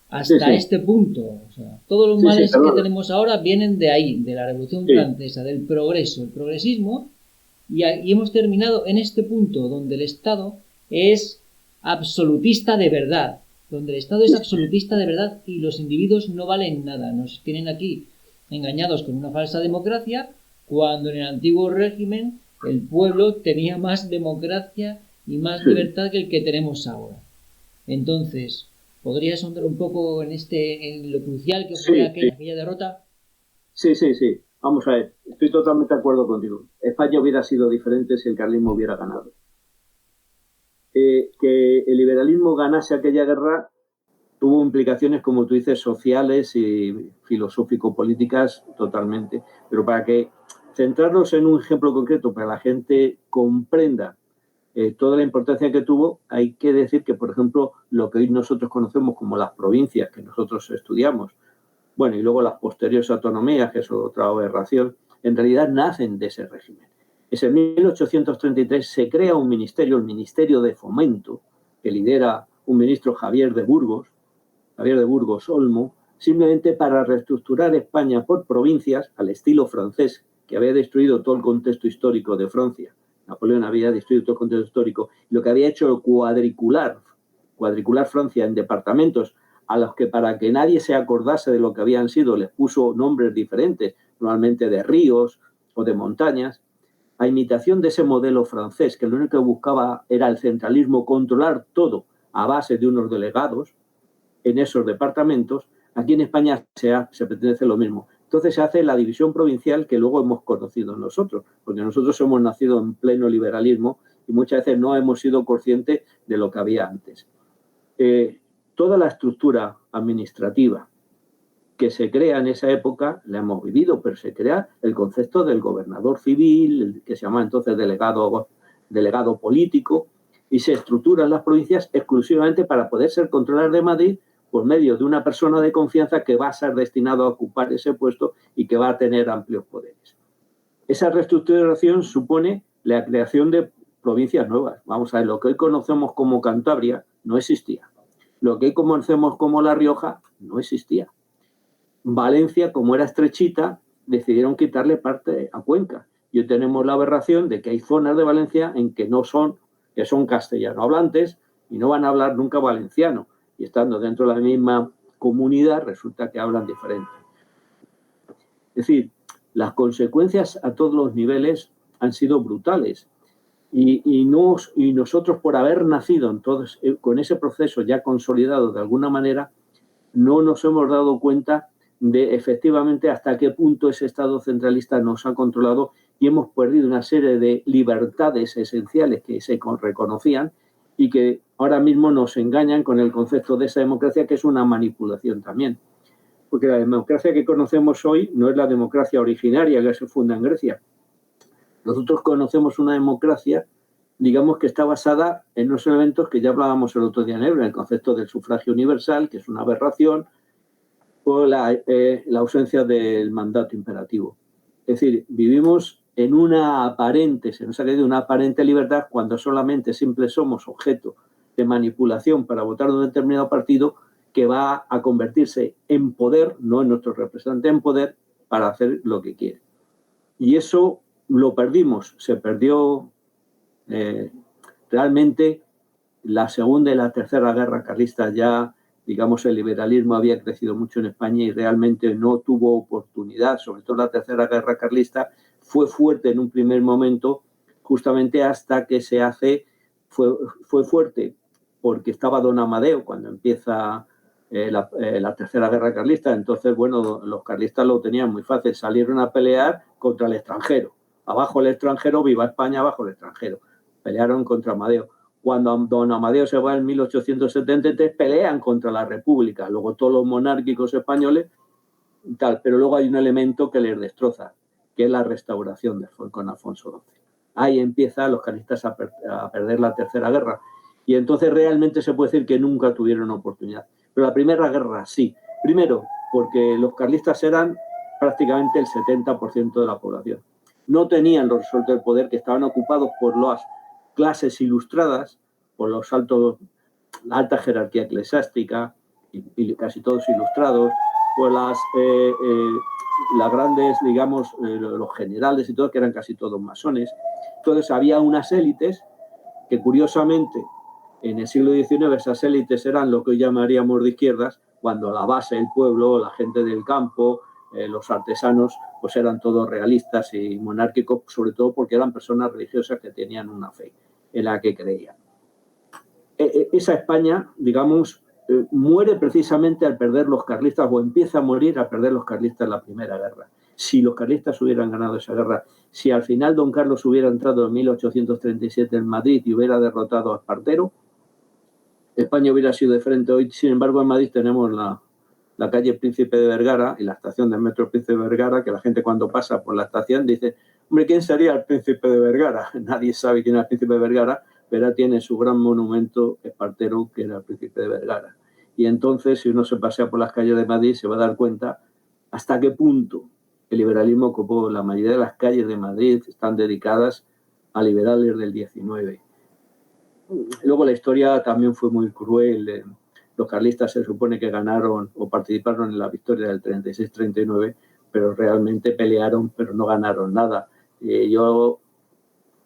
hasta este punto. O sea, todos los males que tenemos ahora vienen de ahí, de la Revolución Francesa, del progreso, el progresismo, y hemos terminado en este punto donde el Estado es absolutista de verdad, donde el Estado es absolutista de verdad y los individuos no valen nada. Nos tienen aquí engañados con una falsa democracia, cuando en el antiguo régimen el pueblo tenía más democracia y más libertad que el que tenemos ahora. Entonces, ¿podrías ahondar un poco en lo crucial que fue aquella derrota? Sí. Vamos a ver, estoy totalmente de acuerdo contigo. España hubiera sido diferente si el carlismo hubiera ganado. Que el liberalismo ganase aquella guerra tuvo implicaciones, como tú dices, sociales y filosófico-políticas totalmente. Pero para que centrarnos en un ejemplo concreto, para que la gente comprenda toda la importancia que tuvo, hay que decir que, por ejemplo, lo que hoy nosotros conocemos como las provincias que nosotros estudiamos, bueno, y luego las posteriores autonomías, que es otra aberración, en realidad nacen de ese régimen. Es en 1833 se crea un ministerio, el Ministerio de Fomento, que lidera un ministro Javier de Burgos Olmo, simplemente para reestructurar España por provincias al estilo francés, que había destruido todo el contexto histórico de Francia. Napoleón había destruido todo el contexto histórico. Lo que había hecho cuadricular Francia en departamentos a los que, para que nadie se acordase de lo que habían sido, les puso nombres diferentes, normalmente de ríos o de montañas, a imitación de ese modelo francés, que lo único que buscaba era el centralismo, controlar todo a base de unos delegados en esos departamentos. Aquí en España se pretende hacer lo mismo. Entonces se hace la división provincial que luego hemos conocido nosotros, porque nosotros hemos nacido en pleno liberalismo y muchas veces no hemos sido conscientes de lo que había antes. Toda la estructura administrativa que se crea en esa época la hemos vivido, pero se crea el concepto del gobernador civil, que se llama entonces delegado político, y se estructuran las provincias exclusivamente para poder ser controladas de Madrid por medio de una persona de confianza que va a ser destinado a ocupar ese puesto y que va a tener amplios poderes. Esa reestructuración supone la creación de provincias nuevas. Vamos a ver, lo que hoy conocemos como Cantabria no existía. Lo que hoy conocemos como La Rioja no existía. Valencia, como era estrechita, decidieron quitarle parte a Cuenca. Y hoy tenemos la aberración de que hay zonas de Valencia en que son castellano hablantes y no van a hablar nunca valenciano. Y estando dentro de la misma comunidad, resulta que hablan diferente. Es decir, las consecuencias a todos los niveles han sido brutales. Y nosotros, por haber nacido entonces, con ese proceso ya consolidado de alguna manera, no nos hemos dado cuenta de efectivamente hasta qué punto ese Estado centralista nos ha controlado y hemos perdido una serie de libertades esenciales que se reconocían y que ahora mismo nos engañan con el concepto de esa democracia, que es una manipulación también. Porque la democracia que conocemos hoy no es la democracia originaria que se funda en Grecia. Nosotros conocemos una democracia, digamos, que está basada en unos elementos que ya hablábamos el otro día en el concepto del sufragio universal, que es una aberración, o la ausencia del mandato imperativo. Es decir, vivimos en una aparente, se nos ha quedado una aparente libertad cuando solamente siempre somos objeto de manipulación para votar de un determinado partido que va a convertirse en poder, no en nuestro representante en poder, para hacer lo que quiere. Y eso lo perdimos, se perdió realmente la Segunda y la Tercera Guerra Carlista. Ya, digamos, el liberalismo había crecido mucho en España y realmente no tuvo oportunidad, sobre todo la Tercera Guerra Carlista fue fuerte en un primer momento, justamente hasta que fue fuerte porque estaba Don Amadeo cuando empieza la Tercera Guerra Carlista. Entonces, bueno, los carlistas lo tenían muy fácil, salieron a pelear contra el extranjero. Abajo el extranjero, viva España, abajo el extranjero. Pelearon contra Amadeo. Cuando Don Amadeo se va en 1873, pelean contra la República. Luego todos los monárquicos españoles, tal. Pero luego hay un elemento que les destroza, que es la restauración con Alfonso XII. Ahí empiezan los carlistas a perder la Tercera Guerra. Y entonces realmente se puede decir que nunca tuvieron oportunidad. Pero la Primera Guerra sí. Primero, porque los carlistas eran prácticamente el 70% de la población. No tenían los resortes del poder, que estaban ocupados por las clases ilustradas, por la alta jerarquía eclesiástica, y casi todos ilustrados, por las grandes, digamos, los generales y todo, que eran casi todos masones. Entonces había unas élites que, curiosamente, en el siglo XIX esas élites eran lo que hoy llamaríamos de izquierdas, cuando la base, el pueblo, la gente del campo, los artesanos, pues eran todos realistas y monárquicos, sobre todo porque eran personas religiosas que tenían una fe en la que creían. Esa España, digamos, muere precisamente al perder los carlistas, o empieza a morir al perder los carlistas en la Primera Guerra. Si los carlistas hubieran ganado esa guerra, si al final Don Carlos hubiera entrado en 1837 en Madrid y hubiera derrotado a Espartero, España hubiera sido de frente. Hoy, sin embargo, en Madrid tenemos la calle Príncipe de Vergara y la estación del metro Príncipe de Vergara, que la gente cuando pasa por la estación dice: hombre, ¿quién sería el Príncipe de Vergara? Nadie sabe quién es el Príncipe de Vergara, pero tiene su gran monumento Espartero, que era el Príncipe de Vergara. Y entonces, si uno se pasea por las calles de Madrid, se va a dar cuenta hasta qué punto el liberalismo ocupó la mayoría de las calles de Madrid, están dedicadas a liberales del 19. Luego la historia también fue muy cruel. Los carlistas se supone que ganaron o participaron en la victoria del 36-39, pero realmente pelearon, pero no ganaron nada. Yo,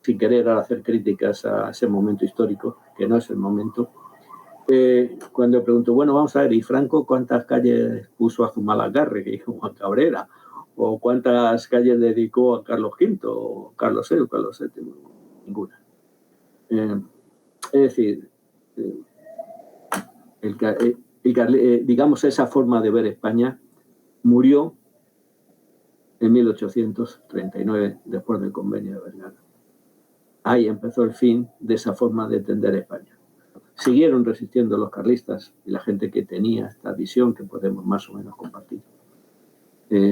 sin querer hacer críticas a ese momento histórico, que no es el momento, cuando pregunto, bueno, vamos a ver, ¿y Franco cuántas calles puso a Zumalacárregui o a Cabrera? ¿O cuántas calles dedicó a Carlos V o Carlos VI o Carlos VII? Ninguna. Es decir, digamos, esa forma de ver España murió en 1839, después del Convenio de Vergara. Ahí empezó el fin de esa forma de entender España. Siguieron resistiendo los carlistas y la gente que tenía esta visión que podemos más o menos compartir.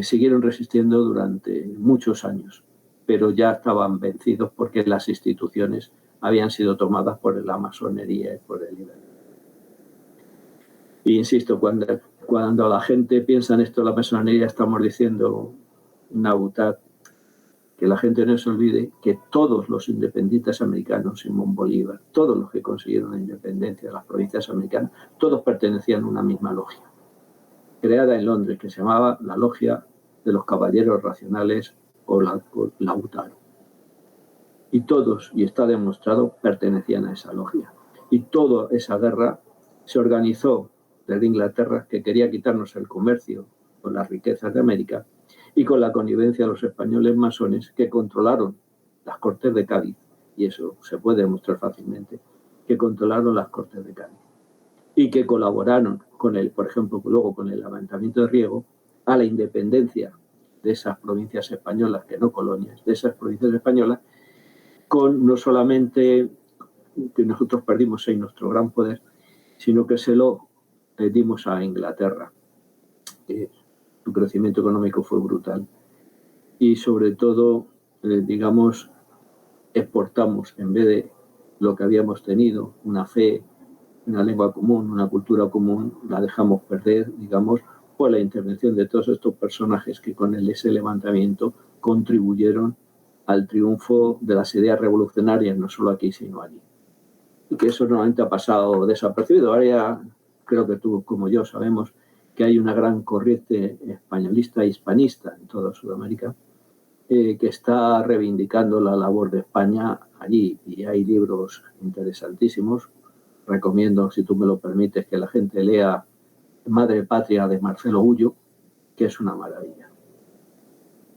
Siguieron resistiendo durante muchos años, pero ya estaban vencidos porque las instituciones habían sido tomadas por la masonería y por el liberalismo. Y insisto, cuando la gente piensa en esto de la masonería, estamos diciendo una butad, que la gente no se olvide que todos los independentistas americanos, Simón Bolívar, todos los que consiguieron la independencia de las provincias americanas, todos pertenecían a una misma logia, creada en Londres, que se llamaba la Logia de los Caballeros Racionales o Lautaro. Y todos, y está demostrado, pertenecían a esa logia. Y toda esa guerra se organizó desde Inglaterra, que quería quitarnos el comercio con las riquezas de América, y con la connivencia de los españoles masones que controlaron las Cortes de Cádiz, y eso se puede demostrar fácilmente, que controlaron las Cortes de Cádiz y que colaboraron con el, por ejemplo, luego con el levantamiento de Riego a la independencia de esas provincias españolas, que no colonias, de esas provincias españolas, con no solamente que nosotros perdimos ahí nuestro gran poder, sino que se lo dimos a Inglaterra. Su crecimiento económico fue brutal. Y sobre todo, digamos, exportamos, en vez de lo que habíamos tenido, una fe, una lengua común, una cultura común, la dejamos perder, digamos, por la intervención de todos estos personajes que con ese levantamiento contribuyeron al triunfo de las ideas revolucionarias, no solo aquí, sino allí. Y que eso normalmente ha pasado desapercibido. Ahora ya creo que tú, como yo, sabemos que hay una gran corriente españolista e hispanista en toda Sudamérica que está reivindicando la labor de España allí. Y hay libros interesantísimos. Recomiendo, si tú me lo permites, que la gente lea Madre Patria de Marcelo Ullo, que es una maravilla.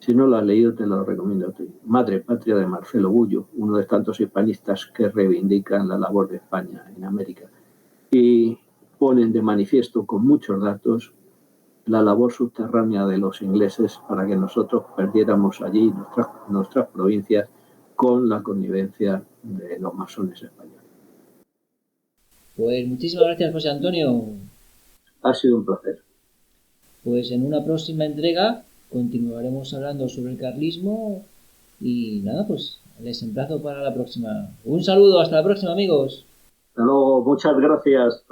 Si no lo has leído, te lo recomiendo a ti. Madre Patria de Marcelo Ullo, uno de tantos hispanistas que reivindican la labor de España en América. Y ponen de manifiesto con muchos datos la labor subterránea de los ingleses para que nosotros perdiéramos allí nuestras provincias con la connivencia de los masones españoles. Pues muchísimas gracias, José Antonio. Ha sido un placer. Pues en una próxima entrega continuaremos hablando sobre el carlismo y nada, pues les emplazo para la próxima. Un saludo, hasta la próxima, amigos. Hasta luego, muchas gracias.